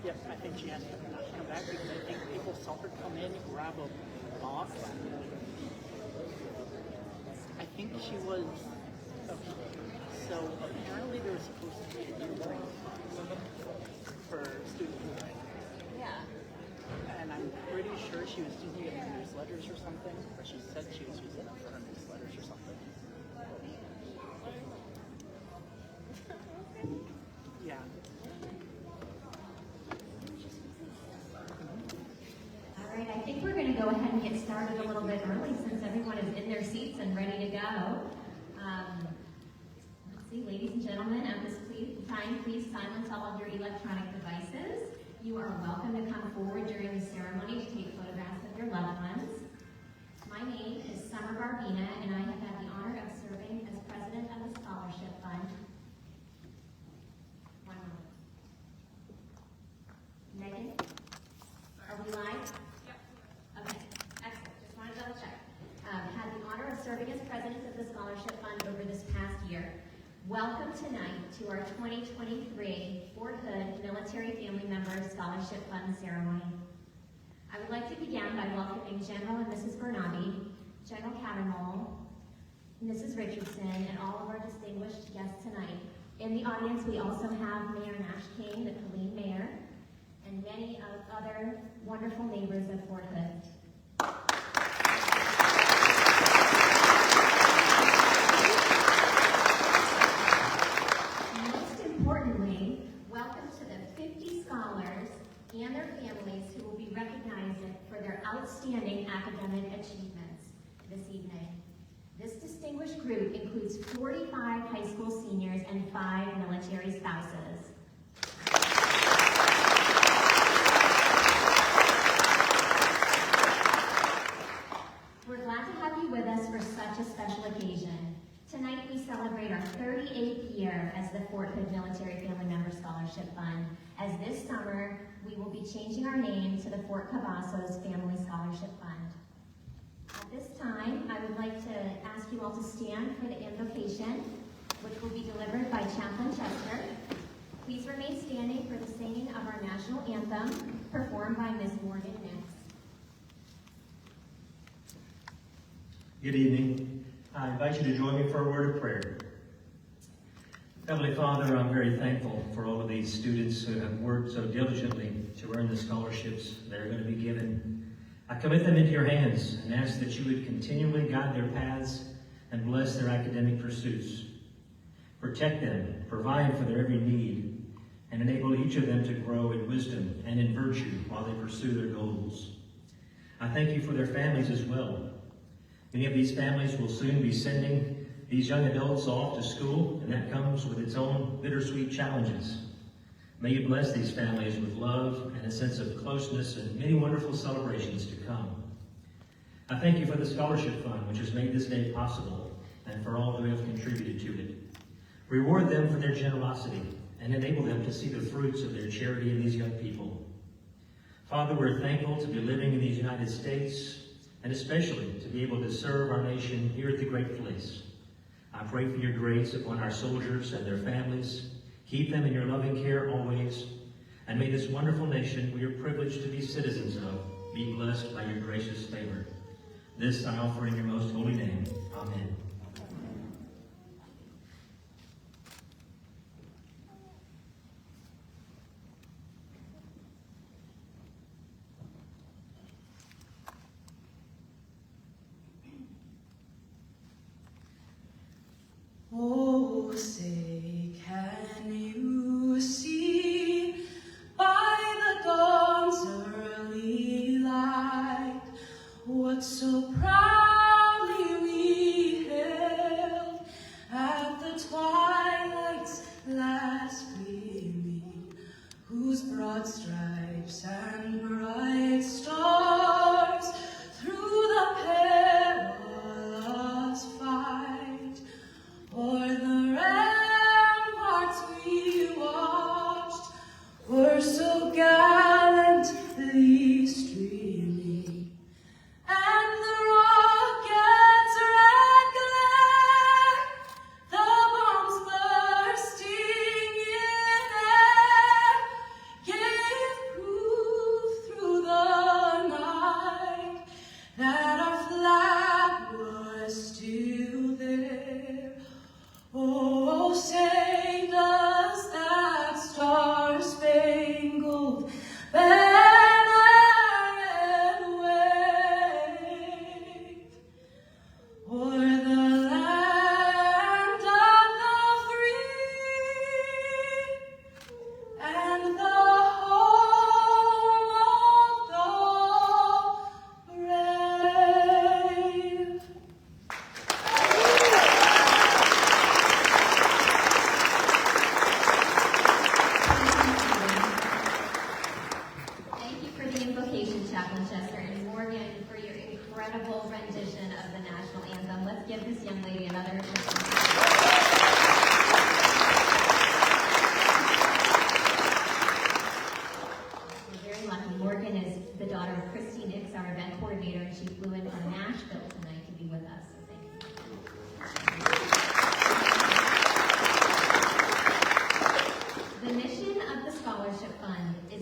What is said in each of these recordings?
Yep, I think she has to not come back because I think people saw her come in, grab a box. I think she was. Okay. So apparently there was supposed to be a new drink for students. Yeah. And I'm pretty sure she was using it for newsletters or something, or she said she was using it for her newsletters or something. Yeah. All right, I think we're going to go ahead and get started a little bit early since everyone is in their seats and ready to go. Let's see, ladies and gentlemen, at this time, please silence all of your electronic devices. You are welcome to come forward during the ceremony to take photographs of your loved ones. My name is Summer Barbina, and I have had the honor of serving as president of the Scholarship Fund. One moment. Megan, are we live? Yep. Okay, excellent. Just want to double check. Had the honor of serving as president of the Scholarship Fund over this past year. Welcome tonight to our 2023 Fort Hood Military Family Members Scholarship Fund ceremony. I would like to begin by welcoming General and Mrs. Bernabe, General Cattermole, Mrs. Richardson, and all of our distinguished guests tonight. In the audience, we also have Mayor Nash King, the Killeen Mayor, and many other wonderful neighbors of Fort Hood. Most importantly, welcome to the 50 scholars and their families who will be recognized for their outstanding academic achievements this evening. This distinguished group includes 45 high school seniors and 5 military spouses. We're glad to have you with us for such a special occasion. Tonight we celebrate our 38th year as the Fort Hood Military Family Member Scholarship Fund, as this summer we will be changing our name to the Fort Cavazos Family Scholarship Fund. At this time, I would like to ask you all to stand for the invocation, which will be delivered by Chaplain Chester. Please remain standing for the singing of our national anthem, performed by Ms. Morgan Nix. Good evening. I invite you to join me for a word of prayer. Heavenly Father, I'm very thankful for all of these students who have worked so diligently to earn the scholarships they're going to be given. I commit them into your hands and ask that you would continually guide their paths and bless their academic pursuits. Protect them, provide for their every need, and enable each of them to grow in wisdom and in virtue while they pursue their goals. I thank you for their families as well. Many of these families will soon be sending these young adults off to school, and that comes with its own bittersweet challenges. May you bless these families with love and a sense of closeness and many wonderful celebrations to come. I thank you for the Scholarship Fund, which has made this day possible, and for all who have contributed to it. Reward them for their generosity and enable them to see the fruits of their charity in these young people. Father, we're thankful to be living in these United States, and especially to be able to serve our nation here at the Great Place. I pray for your grace upon our soldiers and their families. Keep them in your loving care always. And may this wonderful nation we are privileged to be citizens of be blessed by your gracious favor. This I offer in your most holy name. Amen. Oh, say, can you see by the dawn's early light what so proudly we hailed at the twilight's last gleaming, whose broad stripes and bright stars through the perilous fight o'er the ramparts we watched were so gallantly streaming, and the rocket's red glare, the bombs bursting in air, gave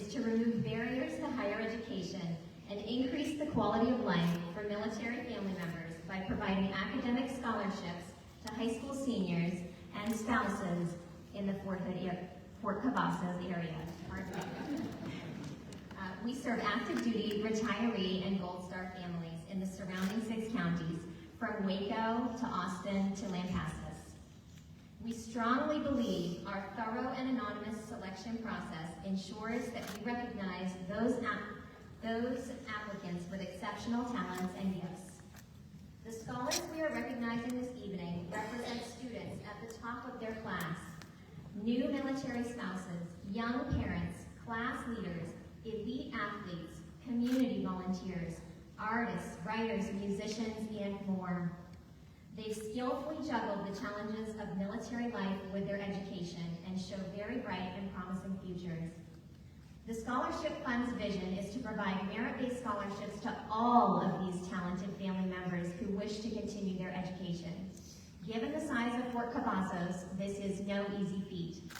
is to remove barriers to higher education and increase the quality of life for military family members by providing academic scholarships to high school seniors and spouses in the Fort Cavazos area. We serve active duty, retiree, and Gold Star families in the surrounding 6 counties, from Waco to Austin to Lampasas. We strongly believe our thorough and anonymous selection process ensures that we recognize those applicants with exceptional talents and gifts. The scholars we are recognizing this evening represent students at the top of their class, new military spouses, young parents, class leaders, elite athletes, community volunteers, artists, writers, musicians, and more. They've skillfully juggled the challenges of military life with their education and show very bright and promising futures. The Scholarship Fund's vision is to provide merit-based scholarships to all of these talented family members who wish to continue their education. Given the size of Fort Cavazos, this is no easy feat.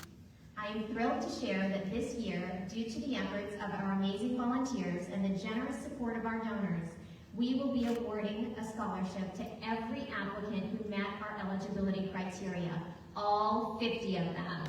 I am thrilled to share that this year, due to the efforts of our amazing volunteers and the generous support of our donors, we will be awarding a scholarship to every applicant who met our eligibility criteria, all 50 of them.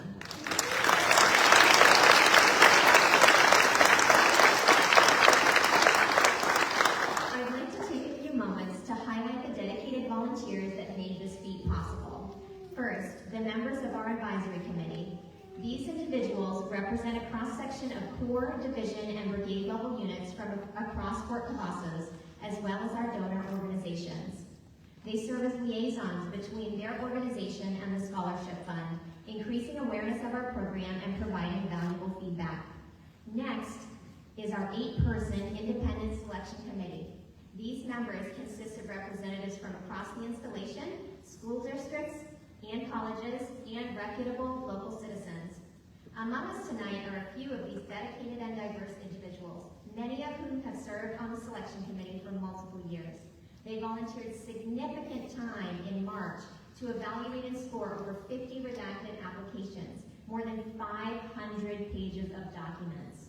I'd like to take a few moments to highlight the dedicated volunteers that made this feat possible. First, the members of our advisory committee. These individuals represent a cross-section of Corps, Division, and Brigade level units from across Fort Cavazos, as well as our donor organizations. They serve as liaisons between their organization and the Scholarship Fund, increasing awareness of our program and providing valuable feedback. Next is our 8-person independent selection committee. These members consist of representatives from across the installation, school districts, and colleges, and reputable local citizens. Among us tonight are a few of these dedicated and diverse individuals, many of whom have served on the selection committee for multiple years. They volunteered significant time in March to evaluate and score over 50 redacted applications, more than 500 pages of documents,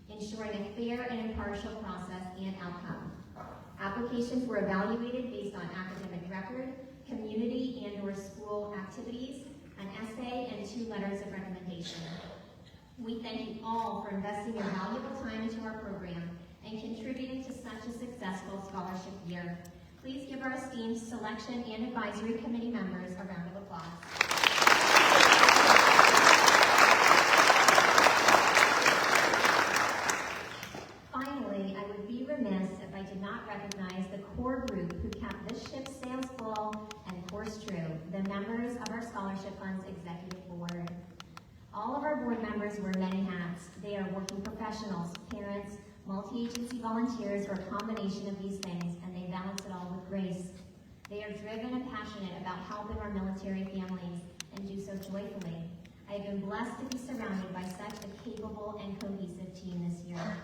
ensuring a fair and impartial process and outcome. Applications were evaluated based on academic record, community and/or school activities, an essay, and 2 letters of recommendation. We thank you all for investing your valuable time into our program and contributing to such a successful scholarship year. Please give our esteemed selection and advisory committee members a round of applause. Finally, I would be remiss if I did not recognize the core group who kept this ship's sails full and course true, the members of our Scholarship Fund's Executive Board. All of our board members wear many hats. They are working professionals, parents, multi-agency volunteers, or a combination of these things, and they balance it all with grace. They are driven and passionate about helping our military families and do so joyfully. I have been blessed to be surrounded by such a capable and cohesive team this year.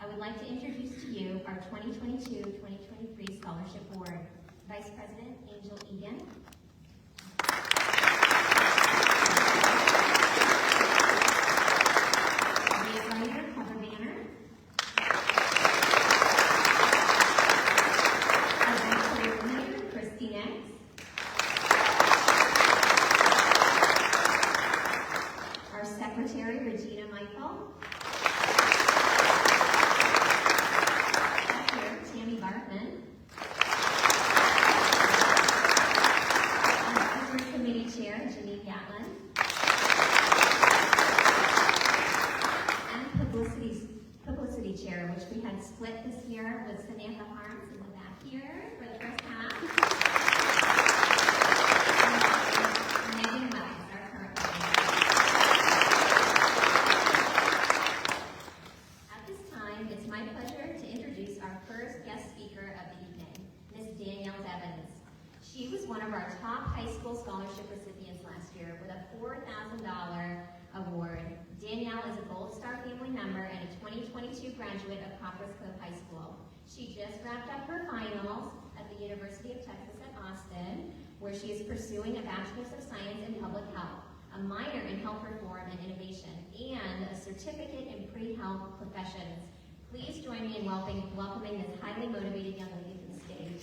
I would like to introduce to you our 2022-2023 Scholarship Board. Vice President Angel Egan. Leader Heather Banner. Our Leader Christine X. Our Secretary Regina Michael. Tammy Bartman. Our Committee Chair Janine Gatlin. Publicity Chair, which we had split this year with Samantha Harms in the back here for the first half. And Megan Wells, our current president. At this time, it's my pleasure to introduce our first guest speaker of the evening, Ms. Danielle Evans. She was one of our top high school scholarship recipients last year with a $4,000 award. Danielle is a Gold Star family member and a 2022 graduate of Copperas Cove High School. She just wrapped up her finals at the University of Texas at Austin, where she is pursuing a Bachelor's of Science in Public Health, a minor in Health Reform and Innovation, and a certificate in pre-health professions. Please join me in welcoming this highly motivated young lady to the stage.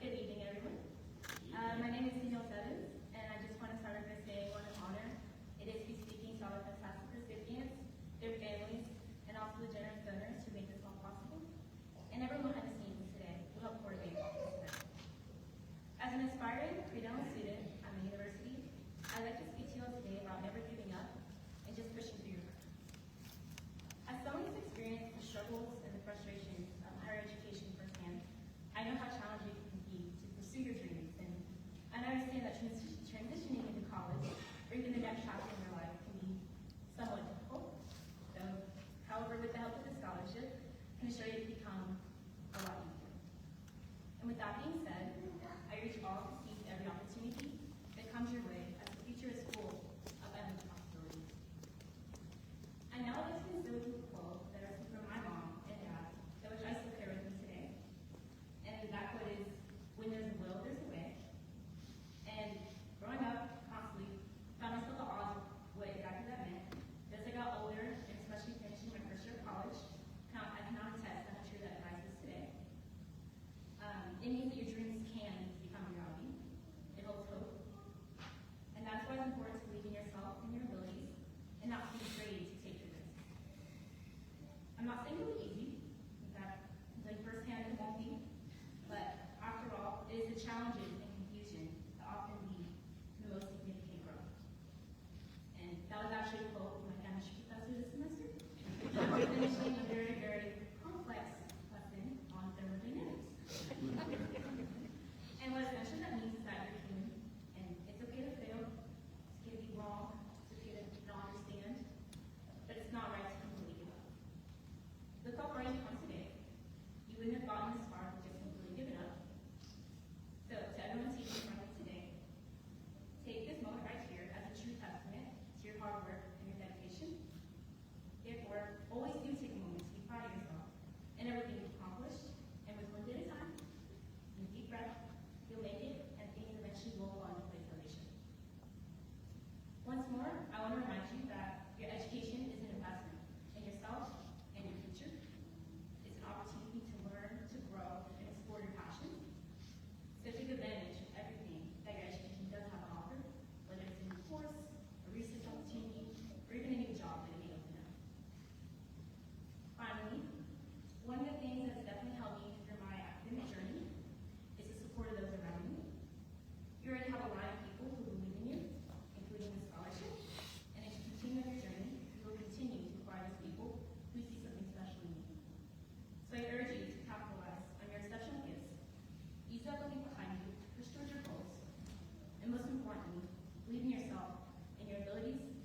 Good evening, everyone. My name is Cavazos, and I just want to start by saying what an honor it is to be speaking to all the fantastic recipients, their families, and also the generous donors who make this all possible, and everyone behind the scenes today who helped coordinate this event. As an aspiring pre-dental student at my university, I'd like to speak to you all today about never giving up and just pushing through your heart. As someone who's experienced the struggles and the frustrations of higher education firsthand, I know how challenging it can be to pursue your dreams, and I understand that transitioning into college or even the next chapter in your life can be somewhat difficult. So, however, with the help of the scholarship, I can assure you to become a lot easier. And with that being said, I urge you all to seize every opportunity that comes your way, as the future is full of endless possibilities. I now like to consider the quote that I received from my mom and dad, that which I still carry with me today. And that quote is, "When there's a will, there's a way." And growing up, constantly found myself at odds with what exactly that meant. But as I got older, and especially finishing my first year of college, I cannot attest how true that advice is today. It means that your dreams can become reality. It holds hope. And that's why it's important to believe in yourself and your abilities, and not be afraid to take your risks. I'm not saying it'll be easy. In fact, like firsthand, it won't be. But after all, it is the challenges and confusion that often lead to the most significant growth. And that was actually a quote from my chemistry professor this semester. Finishing a very, very complex lesson on thermodynamics. And what essentially that means is that you're human, and it's okay to fail, it's okay to be wrong, it's okay to not understand, but it's not right to completely give up. Look how far you've come today. You wouldn't have gotten this far with just completely giving up. So, to everyone taking part in today, take this moment right here as a true testament to your hard work and your dedication. Therefore, always do take a moment to be proud of yourself and everything you've accomplished, and with one day at a time, in a deep breath, you'll make it, and things eventually will fall into place foundation. Once more, I want to remind you that your education is an investment in yourself and your future. It's an opportunity to learn, to grow, and explore your passions. So take advantage of everything that your education does have to offer, whether it's a new course, a research opportunity, or even a new job that it may open up. Finally, one of the things that's definitely helped me through my academic journey is the support of those around me. You already have a line of people who believe in you, including the scholarship, and as you continue on your journey, you will continue to acquire those people who see something special in you. So I urge you to capitalize on your exceptional gifts, ease up looking behind you, push towards your goals, and most importantly, believe in yourself and your abilities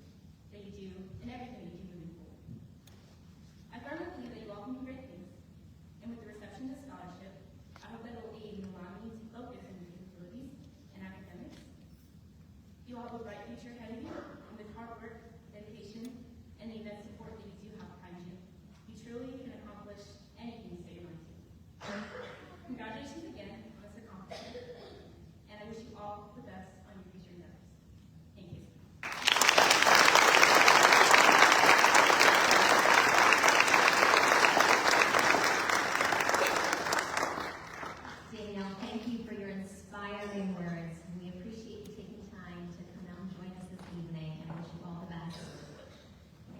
that you do and everything you do moving forward. I firmly believe that you all can do great things, and with the reception of the scholarship, I hope that it will aid in allowing you to focus on your capabilities and academics. You all have a bright future ahead of you, and with hard work, dedication, and the immense support that you do have behind you, you truly can accomplish anything you say you're going to. Congratulations again on this accomplishment, and I wish you all the best on your future endeavors. Thank you. Danielle, thank you for your inspiring words. We appreciate you taking time to come out and join us this evening, and wish you all the best.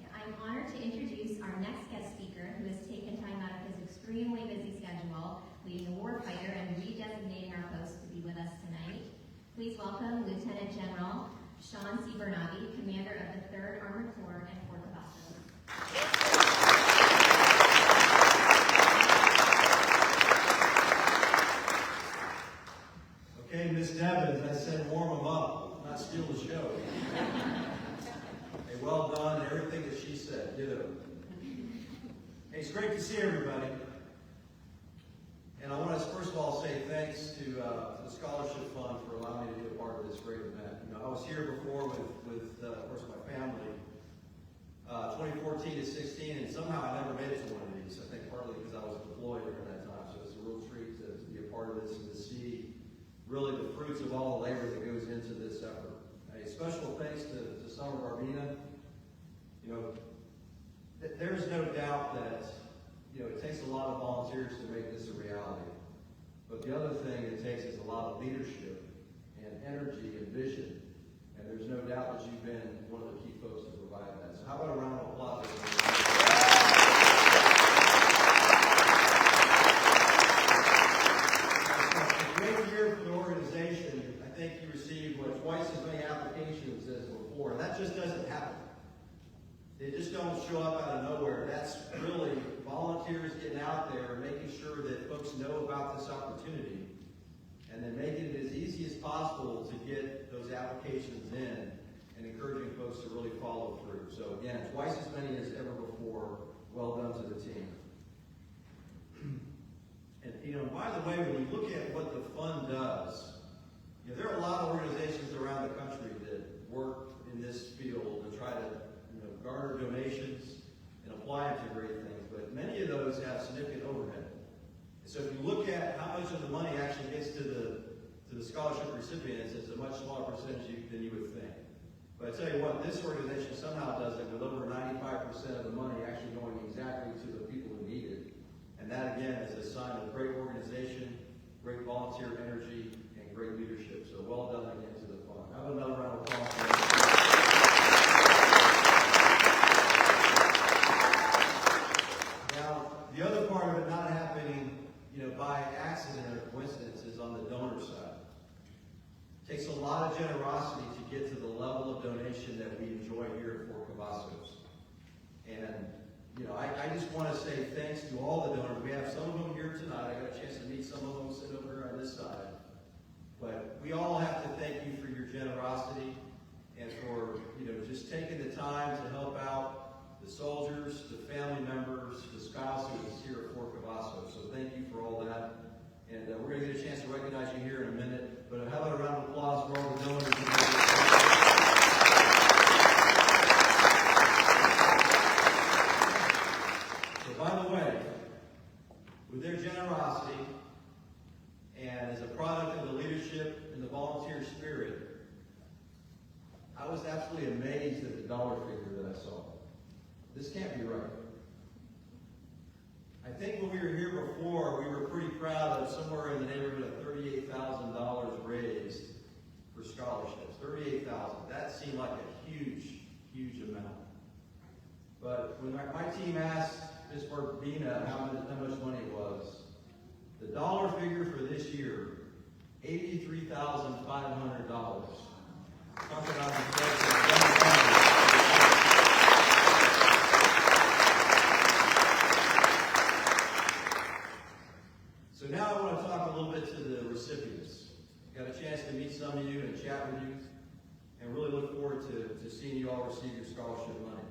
I'm honored to introduce our next guest speaker, who has taken time out of his extremely busy schedule, leading a warfighter and redesignating our post to be with us tonight. Please welcome Lieutenant General Sean C. Bernabe, Commander of the 3rd Armored Corps in Fort Cavazos. Okay, Miss Devins, I said warm them up, not steal the show. Hey, well done, everything that she said, ditto. Hey, it's great to see everybody. And I want to first of all say thanks to the Scholarship Fund for allowing me to be a part of this great event. You know, I was here before with of course, my family, 2014 to 16, and somehow I never made it to really the fruits of all the labor that goes into this effort. A special thanks to Summer Barbina. You know, there's no doubt that, you know, it takes a lot of volunteers to make this a reality. But the other thing it takes is a lot of leadership and energy and vision. And there's no doubt that you've been one of the key folks to provide that. So how about a round of applause? It's a great year for the organization. I think you received twice as many applications as before. And that just doesn't happen. They just don't show up out of nowhere. That's really volunteers getting out there and making sure that folks know about this opportunity, and then making it as easy as possible to get those applications in and encouraging folks to really follow through. So again, twice as many as ever before. Well done to the team. And you know, by the way, when you look at what the fund does, you know, there are a lot of organizations around the country that work in this field to try to garner donations and apply them to great things, but many of those have significant overhead. And so if you look at how much of the money actually gets to the scholarship recipients, it's a much smaller percentage than you would think. But I tell you what, this organization somehow does it with over 95% of the money actually going exactly to the people who need it. And that again is a sign of great organization, great volunteer energy, and great leadership. So well done again to the fund. Have another round of applause for them. The other part of it not happening, you know, by accident or coincidence is on the donor side. It takes a lot of generosity to get to the level of donation that we enjoy here at Fort Cavazos. And, you know, I just want to say thanks to all the donors. We have some of them here tonight. I got a chance to meet some of them sitting over here on this side. But we all have to thank you for your generosity and for, you know, just taking the time to help out the soldiers, the family members, the spouses here at Fort Cavazos. So thank you for all that. And we're going to get a chance to recognize you here in a minute. But how about a round of applause for all the donors? So by the way, with their generosity and as a product of the leadership and the volunteer spirit, I was absolutely amazed at the dollar figure that I saw. This can't be right. I think when we were here before, we were pretty proud of somewhere in the neighborhood of $38,000 raised for scholarships. $38,000. That seemed like a huge, huge amount. But when my team asked Ms. Barbina how much money it was, the dollar figure for this year, $83,500. Talk about the So now I want to talk a little bit to the recipients. Got a chance to meet some of you and chat with you, and really look forward to seeing you all receive your scholarship money.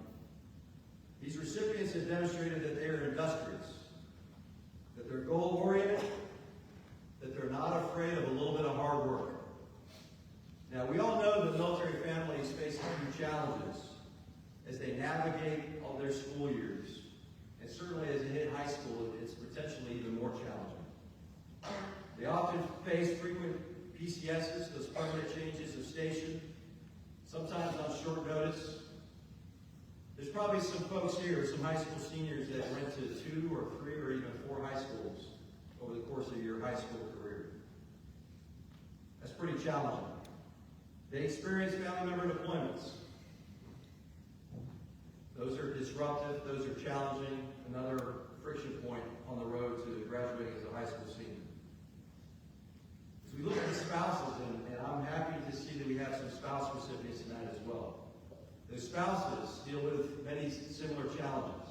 These recipients have demonstrated that they are industrious, that they're goal-oriented, that they're not afraid of a little bit of hard work. Now, we all know that military families face huge challenges as they navigate all their school years. And certainly as they hit high school, it's potentially even more challenging. They often face frequent PCSs, those permanent changes of station, sometimes on short notice. There's probably some folks here, some high school seniors that went to 2 or 3 or even 4 high schools over the course of your high school career. That's pretty challenging. They experience family member deployments. Those are disruptive, those are challenging, another friction point on the road to graduating as a high school senior. As we look at the spouses, and I'm happy to see that we have some spouse recipients tonight as well. Those spouses deal with many similar challenges.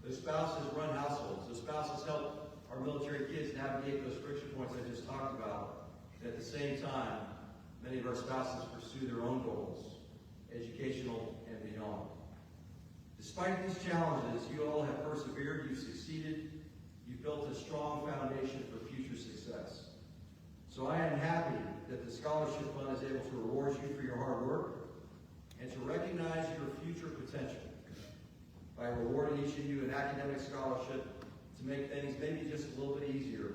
Those spouses run households. Those spouses help our military kids navigate those friction points I just talked about. And at the same time, many of our spouses pursue their own goals, educational and beyond. Despite these challenges, you all have persevered, you've succeeded, you've built a strong foundation for future success. So I am happy that the Scholarship Fund is able to reward you for your hard work and to recognize your future potential by rewarding each of you an academic scholarship to make things maybe just a little bit easier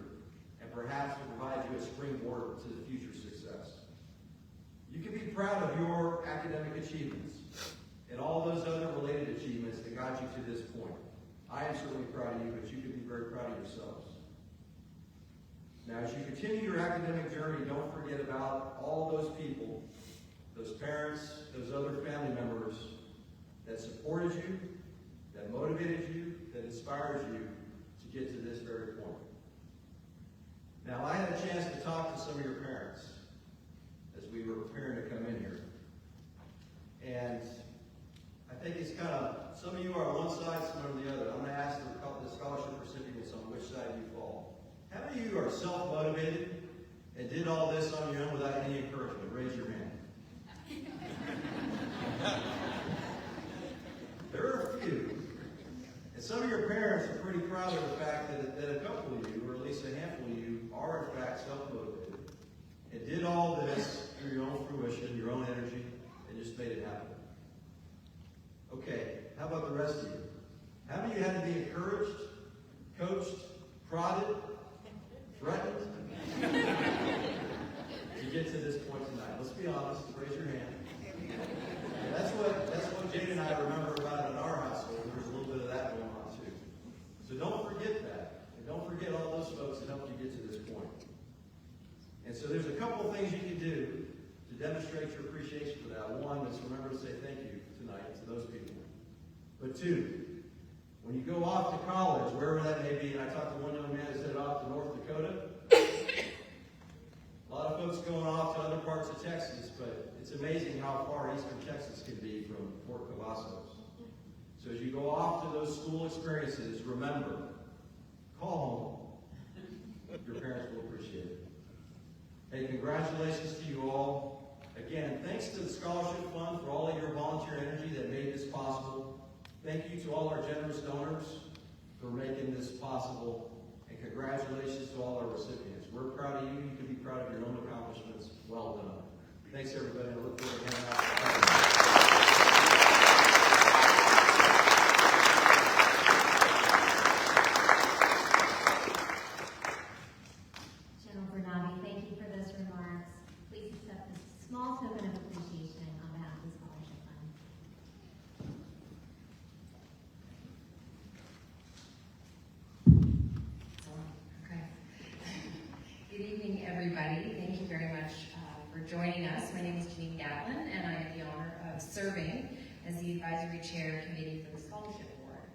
and perhaps to provide you a springboard to the future success. You can be proud of your academic achievements and all those other related achievements that got you to this point. I am certainly proud of you, but you can be very proud of yourselves. Now, as you continue your academic journey, don't forget about all those people, those parents, those other family members that supported you, that motivated you, that inspired you to get to this very point. Now, I had a chance to talk to some of your parents as we were preparing to come in here. And I think it's kind of, some of you are on one side, some are on the other. I'm going to ask the scholarship recipients on which side you fall. How many of you are self-motivated and did all this on your own without any encouragement? Raise your hand. There are a few. And some of your parents are pretty proud of the fact that a couple of you, or at least a handful of you, are in fact self-motivated and did all this through your own fruition, your own energy, and just made it happen. Okay, how about the rest of you? How many of you had to be encouraged, coached, prodded, threatened to get to this point tonight? Let's be honest. Raise your hand. And that's what Jane and I remember about it in our household. There's a little bit of that going on too. So don't forget that. And don't forget all those folks that helped you get to this point. And so there's a couple of things you can do to demonstrate your appreciation for that. One is remember to say thank you tonight to those people. But two, when you go off to college, wherever that may be, and I talked to one young man who's headed off to North Dakota. A lot of folks going off to other parts of Texas, but it's amazing how far eastern Texas can be from Fort Cavazos. So as you go off to those school experiences, remember, call home. Your parents will appreciate it. Hey, congratulations to you all. Again, thanks to the Scholarship Fund for all of your volunteer energy that made this possible. Thank you to all our generous donors for making this possible. And congratulations to all our recipients. We're proud of you. You can be proud of your own accomplishments. Well done. Thanks, everybody. I look forward to handing out. General Bernabe, thank you for those remarks. Please accept this small token of appreciation on behalf of the Scholarship Fund. Okay. Good evening, everybody. Thank you very much for joining us. My name is Janine Gatlin, and I have the honor of serving as the Advisory Chair Committee for the Scholarship Award.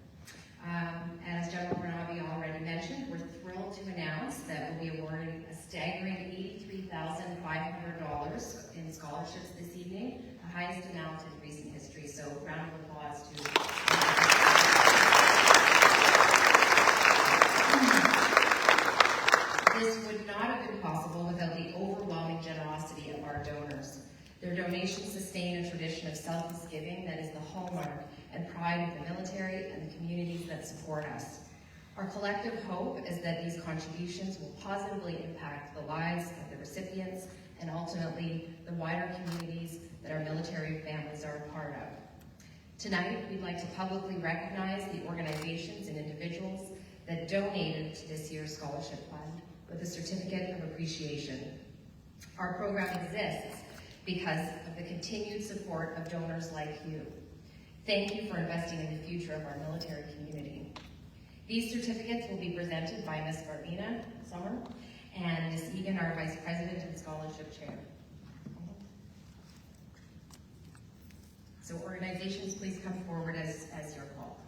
As General Bernabe already mentioned, we're thrilled to announce that we'll be awarding a staggering $83,500 in scholarships this evening, the highest amount in recent history. So, round of applause to This would not have been possible without the overwhelming generosity of our donors. Their donations sustain a tradition of selfless giving that is the hallmark and pride of the military and the communities that support us. Our collective hope is that these contributions will positively impact the lives of the recipients and ultimately the wider communities that our military families are a part of. Tonight, we'd like to publicly recognize the organizations and individuals that donated to this year's Scholarship Fund with a certificate of appreciation. Our program exists because of the continued support of donors like you. Thank you for investing in the future of our military community. These certificates will be presented by Ms. Marlena Sommer and Ms. Egan, our Vice President and Scholarship Chair. So organizations, please come forward as your call.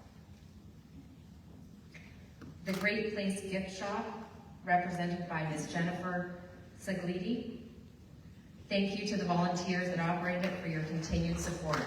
The Great Place Gift Shop, represented by Ms. Jennifer Sagliti. Thank you to the volunteers that operate it for your continued support.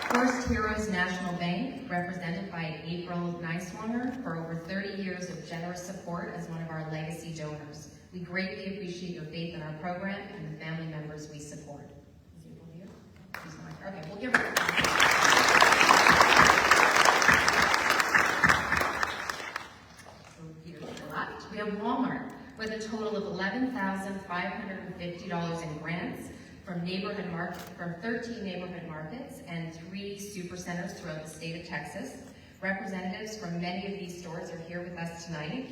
First Heroes National Bank, represented by April Neiswanger, for over 30 years of generous support as one of our legacy donors. We greatly appreciate your faith in our program and the family members we support. Is April here? She's not. Okay, we'll give her a a total of $11,550 in grants from 13 neighborhood markets and 3 super centers throughout the state of Texas. Representatives from many of these stores are here with us tonight.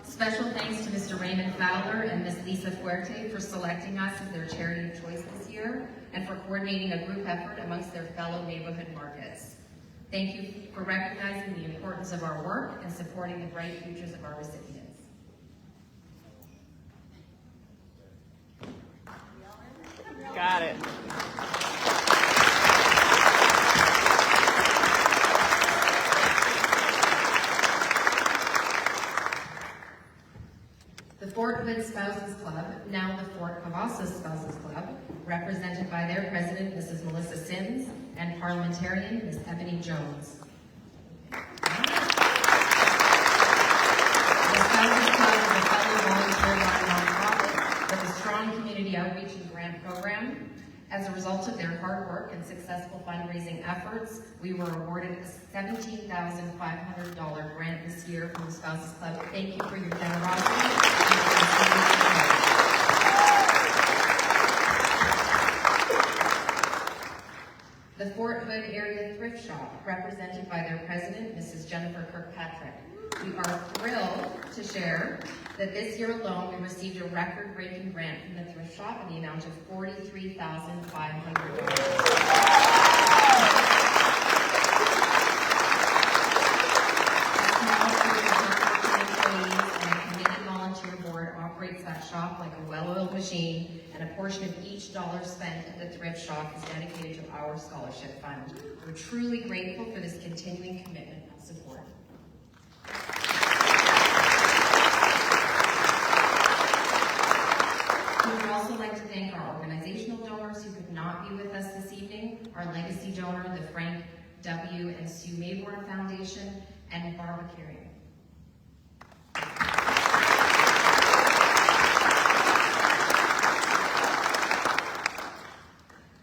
Special thanks to Mr. Raymond Fowler and Ms. Lisa Fuerte for selecting us as their charity of choice this year and for coordinating a group effort amongst their fellow neighborhood markets. Thank you for recognizing the importance of our work and supporting the bright futures of our recipients. Got it. The Fort Hood Spouses Club, now the Fort Cavazos Spouses Club, represented by their president, Mrs. Melissa Sims, and parliamentarian, Ms. Ebony Jones. The Spouses Club is a fellow volunteer nonprofit with a strong community outreach and grant program. As a result of their hard work and successful fundraising efforts, we were awarded a $17,500 grant this year from the Spouses Club. Thank you for your generosity. The Fort Hood Area Thrift Shop, represented by their president, Mrs. Jennifer Kirkpatrick. We are thrilled to share that this year alone, we received a record-breaking grant from the thrift shop in the amount of $43,500. Operates that shop like a well-oiled machine, and a portion of each dollar spent at the thrift shop is dedicated to our scholarship fund. We're truly grateful for this continuing commitment and support. We would also like to thank our organizational donors who could not be with us this evening, our legacy donor, the Frank W. and Sue Mayborn Foundation, and Barbara Carey.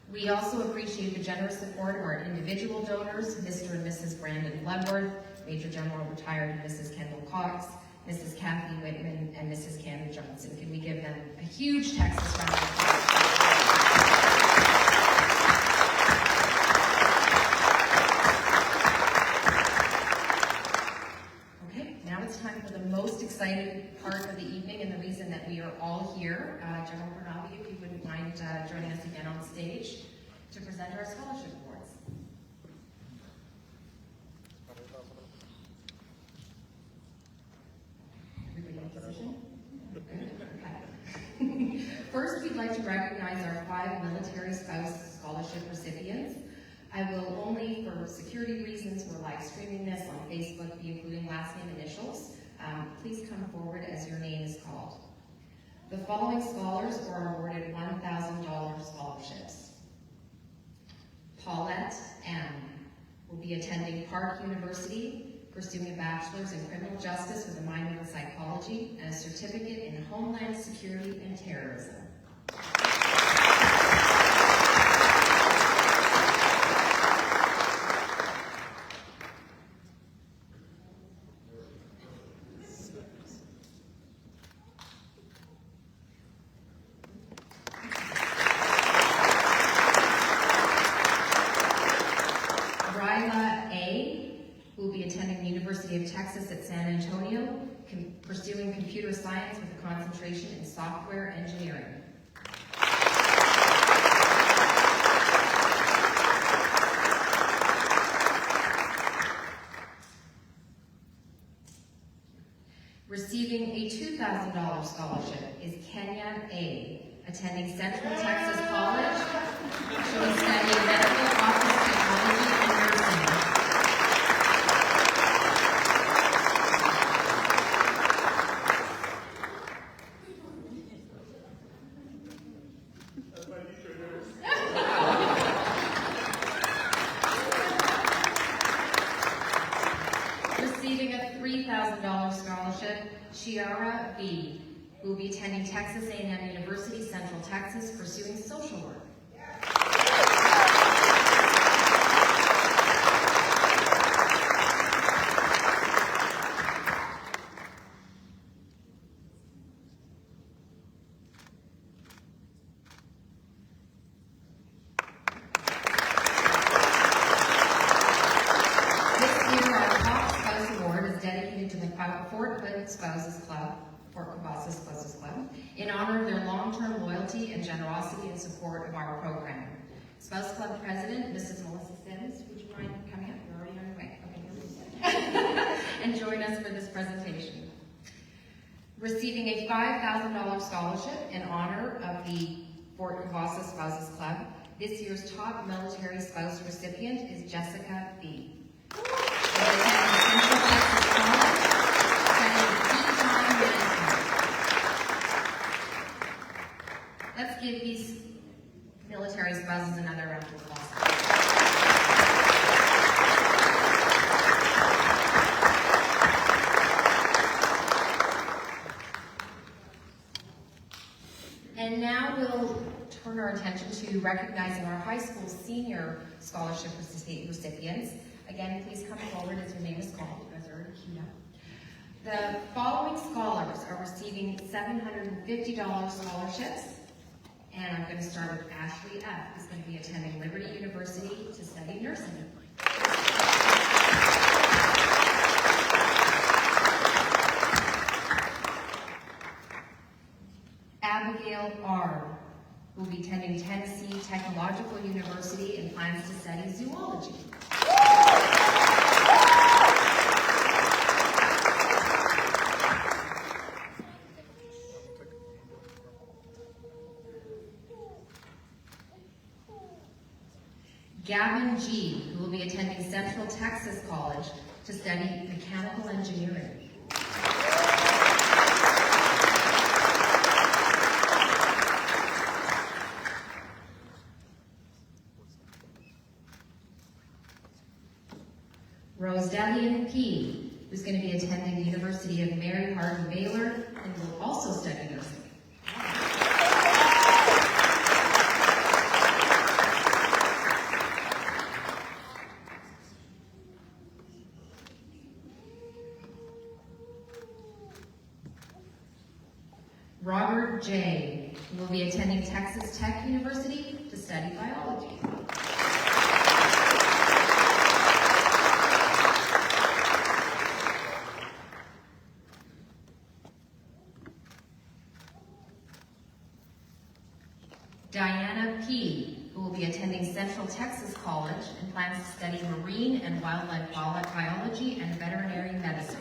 We also appreciate the generous support of our individual donors, Mr. and Mrs. Brandon Bloodworth, Major General Retired Mrs. Kendall Cox, Mrs. Kathy Whitman, and Mrs. Candy Johnson. Can we give them a huge Texas round of applause? Okay, now it's time for the most exciting part of the evening and the reason that we are all here. General Bernabe, if you wouldn't mind joining us again on stage to present our scholarship awards. Everybody in position? Okay. First, we'd like to recognize our 5 military spouse scholarship recipients. I will only, for security reasons, we're live streaming this on Facebook, be including last name initials. Please come forward as your name is called. The following scholars are awarded $1,000 scholarships. Paulette M. will be attending Park University, pursuing a bachelor's in criminal justice with a minor in psychology and a certificate in homeland security and terrorism. University of Texas at San Antonio, pursuing computer science with a concentration in software engineering. Receiving a $2,000 scholarship is Kenya A., attending Central Texas College. She'll be studying medical office technology and nursing. Chiara B., who will be attending Texas A&M University, Central Texas, pursuing social work. Fort Cavazos Spouses Club, in honor of their long-term loyalty and generosity in support of our program. Spouse Club President, Mrs. Melissa Sims, would you mind coming up? You're already on your way. Okay, and join us for this presentation. Receiving a $5,000 scholarship in honor of the Fort Cavazos Spouses Club, this year's top military spouse recipient is Jessica B. Let's give these military spouses another round of applause. And now we'll turn our attention to recognizing our high school senior scholarship recipients. Again, please come forward as your name is called. You guys are already queued up. The following scholars are receiving $750 scholarships. And I'm going to start with Ashley F., who's going to be attending Liberty University to study nursing. Abigail R., who will be attending Tennessee Technological University and plans to study zoology. Gavin G., who will be attending Central Texas College to study mechanical engineering. Rosedelian P., who's going to be attending the University of Mary Hardin Baylor and will also study nursing. Robert J., who will be attending Texas Tech University to study biology. Diana P., who will be attending Central Texas College and plans to study marine and wildlife biology and veterinary medicine.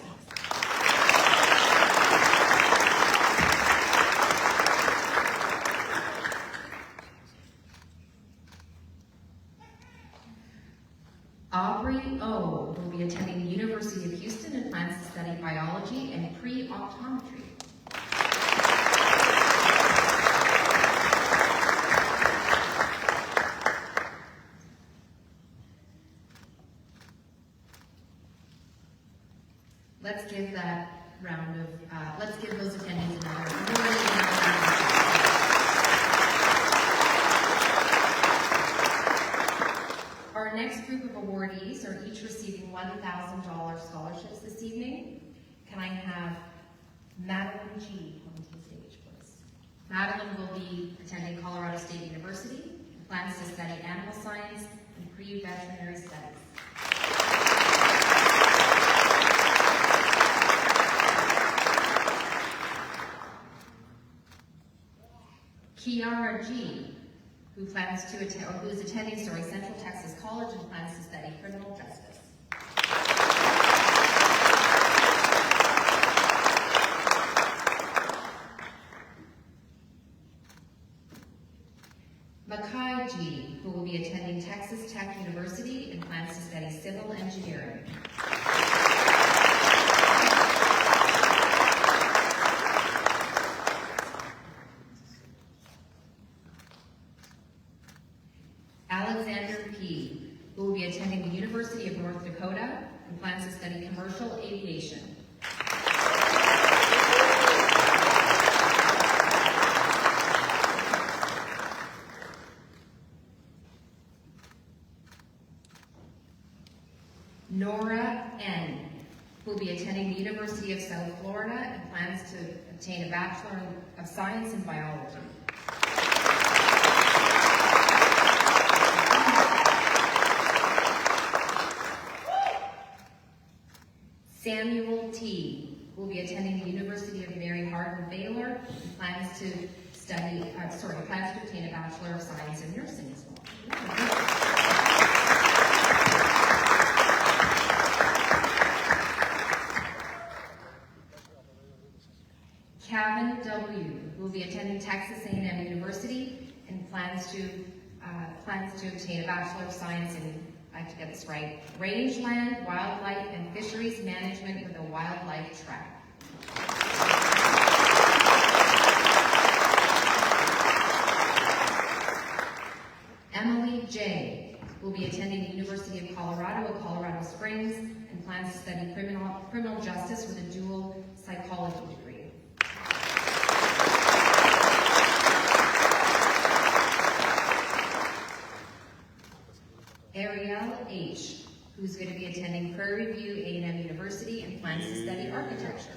Aubrey O., who will be attending the University of Houston and plans to study biology and pre-optometry. Let's give that round of, let's give those attendees another round. Our next group of awardees are each receiving $1,000 scholarships this evening. Can I have Madeline G. come to the stage, please? Madeline will be attending Colorado State University and plans to study animal science and pre-veterinary studies. Kiara G., who plans to attend, or who is attending, Central Texas College and plans to study criminal justice. Makai G., who will be attending Texas Tech University and plans to study civil engineering. Alexander P., who will be attending the University of North Dakota and plans to study commercial aviation. University of South Florida and plans to obtain a Bachelor of Science in Biology. Samuel T. will be attending the University of Mary Hardin Baylor and plans to obtain a Bachelor of Science in Nursing as well. Kevin W. will be attending Texas A&M University and plans to obtain a Bachelor of Science in, I have to get this right, rangeland, wildlife, and fisheries management with a wildlife track. Emily J. will be attending the University of Colorado at Colorado Springs and plans to study criminal justice with a dual psychology degree. Ariel H., who's going to be attending Prairie View A&M University and plans to study architecture.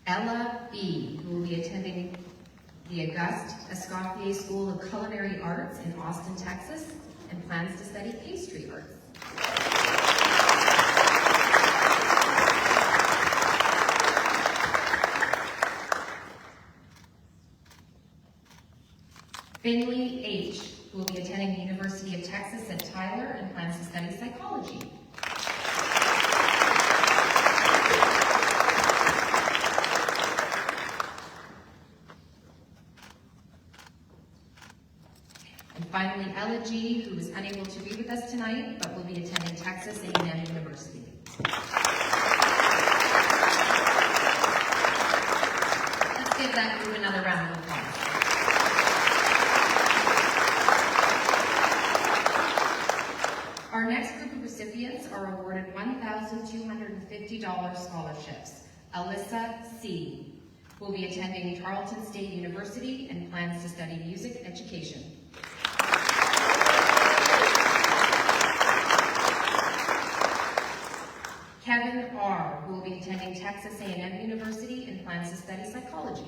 Ella B., who will be attending the Auguste Escoffier School of Culinary Arts in Austin, Texas, and plans to study pastry arts. Finley H., who will be attending the University of Texas at Tyler and plans to study psychology. And finally, Ella G., who is unable to be with us tonight, but will be attending Texas A&M University. Let's give that group another round of applause. Our next group of recipients are awarded $1,250 scholarships. Alyssa C. will be attending Tarleton State University and plans to study music education. Kevin R., who will be attending Texas A&M University and plans to study psychology.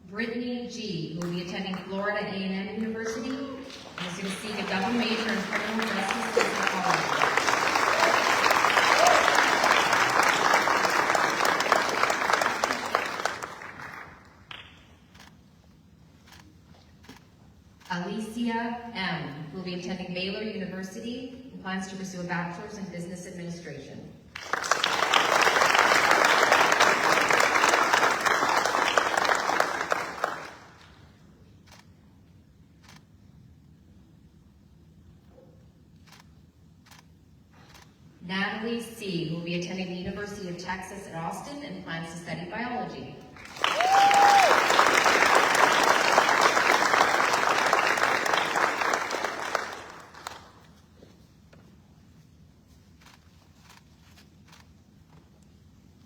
Brittany G., who will be attending Florida A&M University and is going to seek a double major in criminal justice and psychology. Alicia M., who will be attending Baylor University and plans to pursue a bachelor's in business administration. Natalie C., who will be attending the University of Texas at Austin and plans to study biology.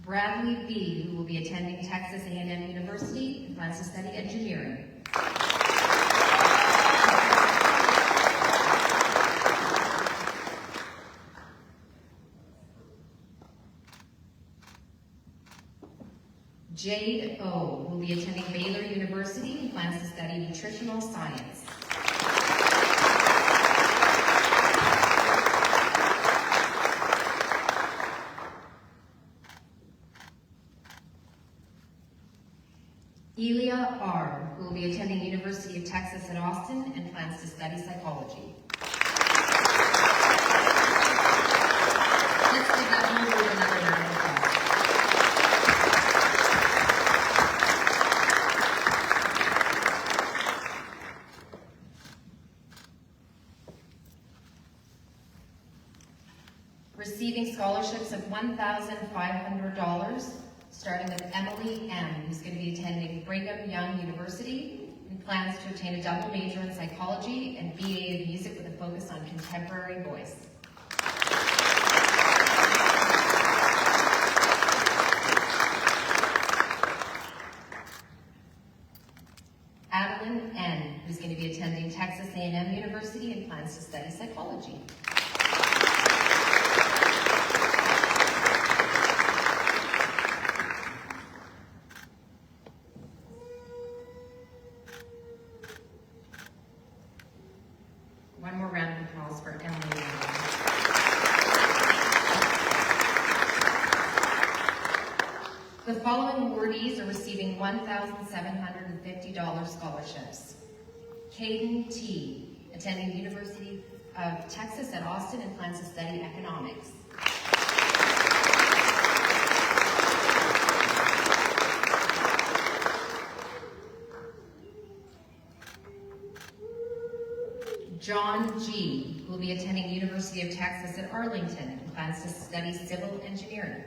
Bradley B., who will be attending Texas A&M University and plans to study engineering. Jade O., who will be attending Baylor University and plans to study nutritional science. Elia R., who will be attending University of Texas at Austin and plans to study psychology. Let's give that one another round of applause. Receiving scholarships of $1,500, starting with Emily M., who's going to be attending Brigham Young University and plans to obtain a double major in psychology and BA of music with a focus on contemporary voice. Adeline N., who's going to be attending Texas A&M University and plans to study psychology. One more round of applause for Emily. The following awardees are receiving $1,750 scholarships. Caden T., attending the University of Texas at Austin and plans to study economics. John G., who will be attending the University of Texas at Arlington and plans to study civil engineering.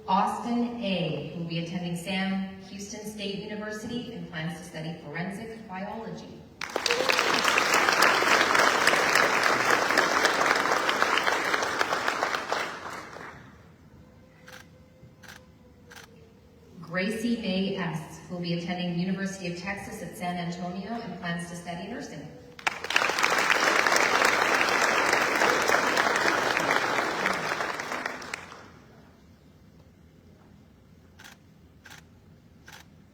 Austin A., who will be attending Sam Houston State University and plans to study forensic biology. Gracie May S., who will be attending the University of Texas at San Antonio and plans to study nursing.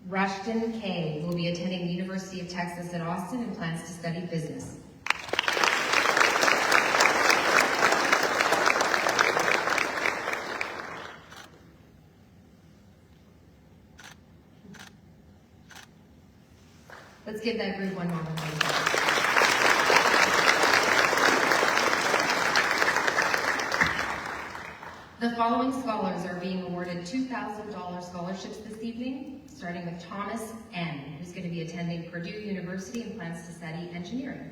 Rushton K., who will be attending the University of Texas at Austin and plans to study business. Let's give that group one more round of applause. The following scholars are being awarded $2,000 scholarships this evening, starting with Thomas N., who's going to be attending Purdue University and plans to study engineering.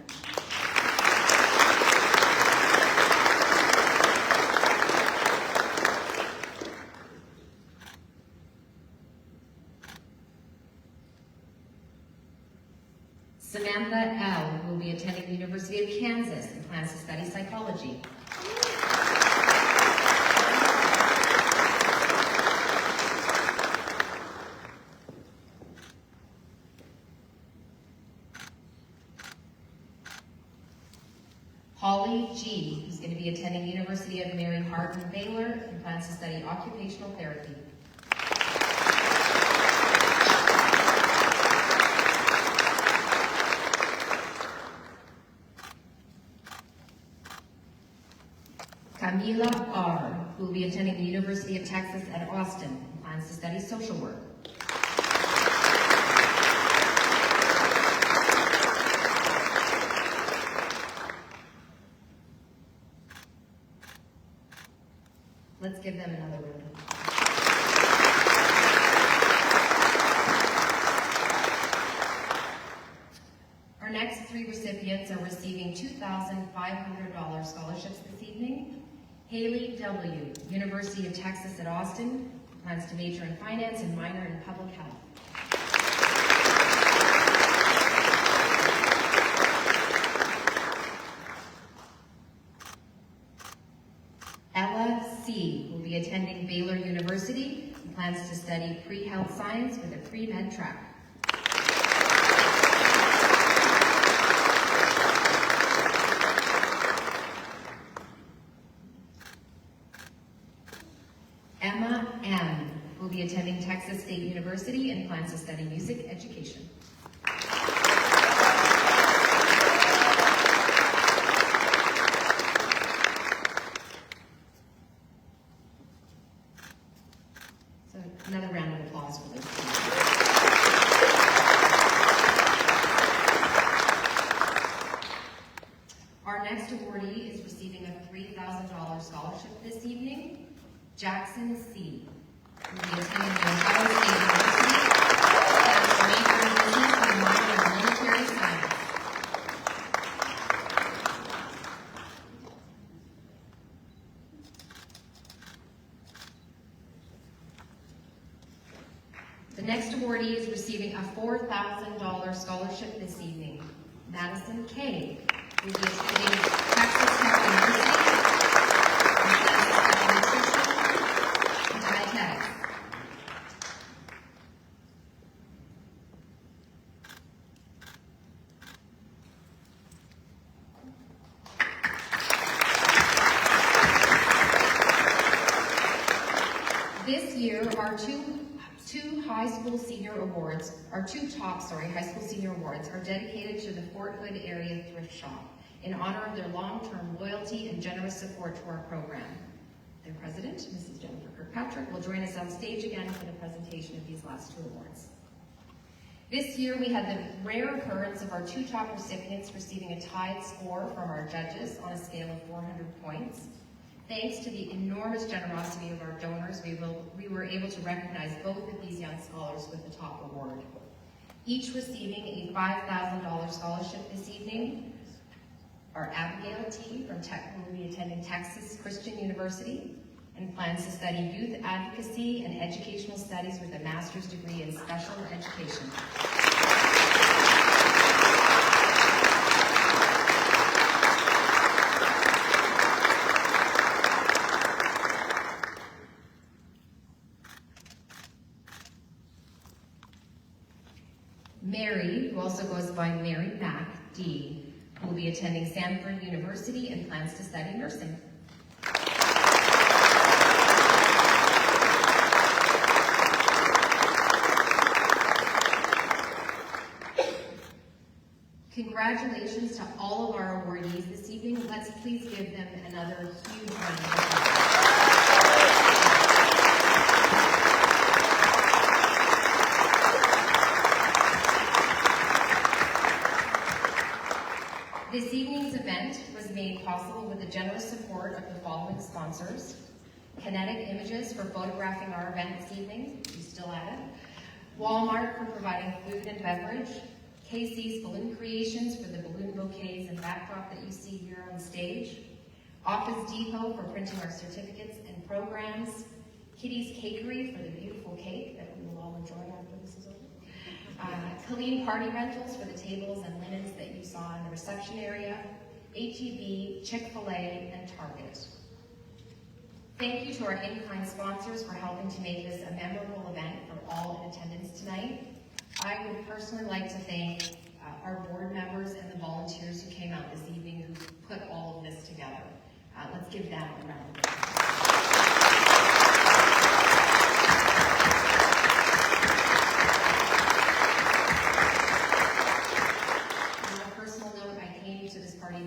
Samantha L., who will be attending the University of Kansas and plans to study psychology. Holly G., who's going to be attending the University of Mary Hardin Baylor and plans to study occupational therapy. Camila R., who will be attending the University of Texas at Austin and plans to study social work. Let's give them another round. Our next three recipients are receiving $2,500 scholarships this evening. Haley W., University of Texas at Austin, plans to major in finance and minor in public health. Ella C., will be attending Baylor University and plans to study pre-health science with a pre-med track. Emma M., will be attending Texas State University and plans to study music education. So another round of applause for those two. Our next awardee is receiving a $3,000 scholarship this evening. Jackson C., who will be attending the Ohio State University, and major in business and minor in military science. The next awardee is receiving a $4,000 scholarship this evening. Madison Kay will be attending Texas Tech University in nutrition and dietetics. This year, our two high school senior awards, our two top, high school senior awards are dedicated to the Fort Hood Area Thrift Shop in honor of their long-term loyalty and generous support to our program. Their president, Mrs. Jennifer Kirkpatrick, will join us on stage again for the presentation of these last two awards. This year, we had the rare occurrence of our two top recipients receiving a tied score from our judges on a scale of 400 points. Thanks to the enormous generosity of our donors, we were able to recognize both of these young scholars with the top award. Each receiving a $5,000 scholarship this evening are Abigail T. from Tech, who will be attending Texas Christian University and plans to study youth advocacy and educational studies with a master's degree in special education. Mary, who also goes by Mary Mack, D., will be attending Stanford University and plans to study nursing. Congratulations to all of our awardees this evening. Let's please give them another huge round of applause. This evening's event was made possible with the generous support of the following sponsors: Kinetic Images for photographing our event this evening, you still at it; Walmart for providing food and beverage; KC's Balloon Creations for the balloon bouquets and backdrop that you see here on stage; Office Depot for printing our certificates and programs; Kitty's Cakery for the beautiful cake that we will all enjoy after this is over; Colleen Party Rentals for the tables and linens that you saw in the reception area; HEB, Chick-fil-A, and Target. Thank you to our in-kind sponsors for helping to make this a memorable event for all in attendance tonight. I would personally like to thank our board members and the volunteers who came out this evening who put all of this together. Let's give them a round of applause.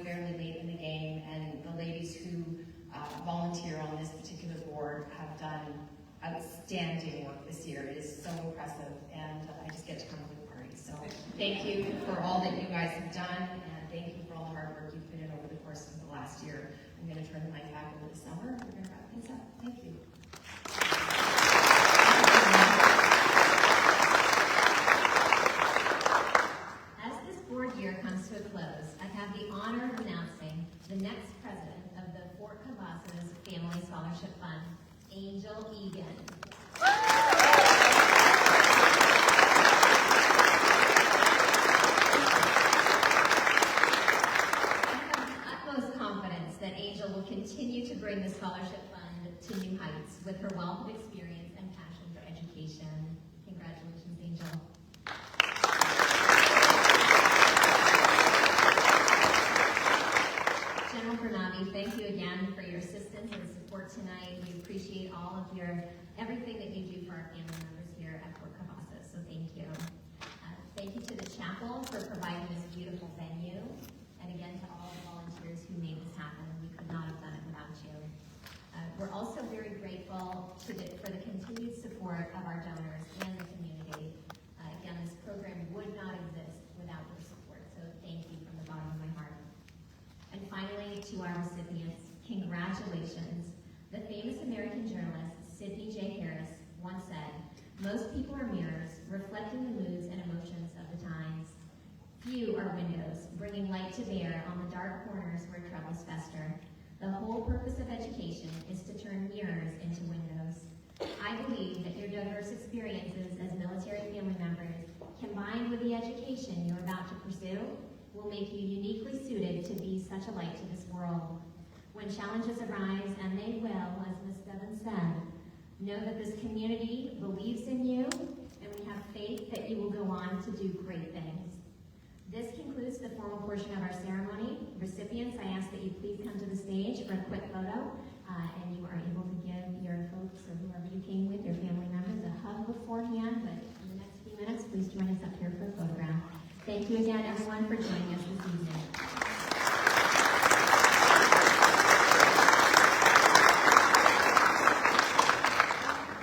Fairly late in the game, and the ladies who volunteer on this particular board have done outstanding work this year. It is so impressive, and I just get to come to the party. So thank you for all that you guys have done, and thank you for all the hard work you've put in over the course of the last year. I'm going to turn the mic back over to Summer, and we're going to wrap things up. Thank you. Year comes to a close, I have the honor of announcing the next president of the Fort Cavazos Family Scholarship Fund, Angel Egan. I have utmost confidence that Angel will continue to bring the scholarship fund to new heights with her wealth of experience and passion for education. Congratulations, Angel. Thank you again for your assistance and support tonight. We appreciate all of everything that you do for our family members here at Fort Cavazos, so thank you. Thank you to the chapel for providing this beautiful venue, and again to all the volunteers who made this happen. We could not have done it without you. We're also very grateful for the continued support of our donors and the community. Again, this program would not exist without your support, so thank you from the bottom of my heart. And finally, to our recipients, congratulations. The famous American journalist, Sidney J. Harris, once said, "Most people are mirrors, reflecting the moods and emotions of the times. Few are windows, bringing light to bear on the dark corners where troubles fester. The whole purpose of education is to turn mirrors into windows." I believe that your diverse experiences as military combined with the education you're about to pursue, will make you uniquely suited to be such a light to this world. When challenges arise, and they will, as Ms. Devon said, know that this community believes in you, and we have faith that you will go on to do great things. This concludes the formal portion of our ceremony. Recipients, I ask that you please come to the stage for a quick photo, and you are able to give your folks or whoever you came with, your family members, a hug beforehand, but in the next few minutes, please join us up here for a photograph. Thank you again, everyone, for joining us